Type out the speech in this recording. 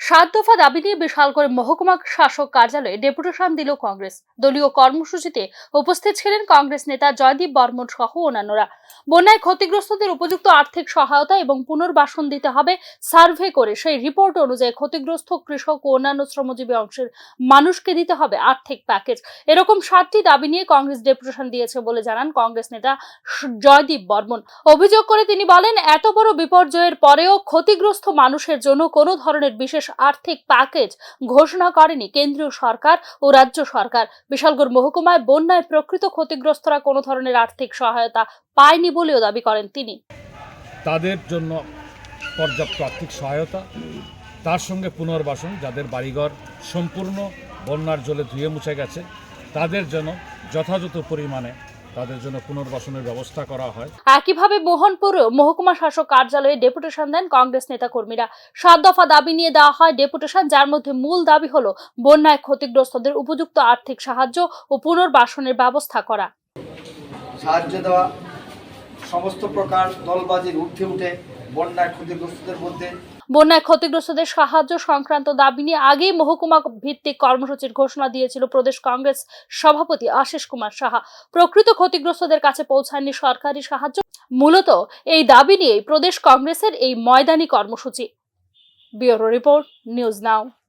সাত দফা দাবি নিয়ে বিশালগড় মহকুমা শাসক কার্যালয়ে ডেপুটেশন দিল কংগ্রেস। দলীয় কর্মসূচিতে উপস্থিত ছিলেন কংগ্রেস নেতা জয়দীপ বর্মন সহ অন্যান্যরা। বন্যায় ক্ষতিগ্রস্তদের উপযুক্ত আর্থিক সহায়তা এবং পুনর্বাসন দিতে হবে। সার্ভে করে সেই রিপোর্ট অনুযায়ী ক্ষতিগ্রস্ত কৃষক ও অন্যান্য শ্রমজীবী অংশের মানুষকে দিতে হবে আর্থিক প্যাকেজ। এরকম 7টি দাবি নিয়ে কংগ্রেস ডেপুটেশন দিয়েছে বলে জানান কংগ্রেস নেতা জয়দীপ বর্মন। অভিযোগ করে তিনি বলেন, এত বড় বিপর্যয়ের পরেও ক্ষতিগ্রস্ত মানুষের জন্য কোনো ধরনের বিশেষ আর্থিক প্যাকেজ ঘোষণা করেনি কেন্দ্রীয় সরকার ও রাজ্য সরকার। বিশালগড় মহকুমায় বন্যায় প্রকৃত ক্ষতিগ্রস্তরা কোনো ধরনের আর্থিক সহায়তা পায়নি বলেও দাবি করেন তিনি। তাদের জন্য পর্যাপ্ত আর্থিক সহায়তা, তার সঙ্গে পুনর্বাসন, যাদের বাড়িঘর সম্পূর্ণ বন্যার জলে ধুয়ে মুছে গেছে তাদের জন্য যথাযথ পরিমাণে তাদের জন্য পুনর্বাসনের ব্যবস্থা করা হয়। একইভাবে মোহনপুর মহকুমা শাসক কার্যালয়ে ডেপুটেশন দেন কংগ্রেস নেতা কর্মীরা। 7 দফা দাবি নিয়ে দেওয়া হয় ডেপুটেশন, যার মধ্যে মূল দাবি হলো বন্যায় ক্ষতিগ্রস্তদের উপযুক্ত আর্থিক সাহায্য ও পুনর্বাসনের ব্যবস্থা করা। সাহায্য দেওয়া, সমস্ত প্রকার দলবাজির ঊর্ধ্বে উঠে বন্যায় ক্ষতিগ্রস্তদের মধ্যে বন্যায় ক্ষতিগ্রস্তদের সাহায্য সংক্রান্ত দাবি নিয়ে আগেই মহকুমা ভিত্তিক কর্মসূচির ঘোষণা দিয়েছিল প্রদেশ কংগ্রেস সভাপতি আশিস কুমার সাহা। প্রকৃত ক্ষতিগ্রস্তদের কাছে পৌঁছায়নি সরকারি সাহায্য। মূলত এই দাবি নিয়েই প্রদেশ কংগ্রেসের এই ময়দানি কর্মসূচি। Bureau report, news now.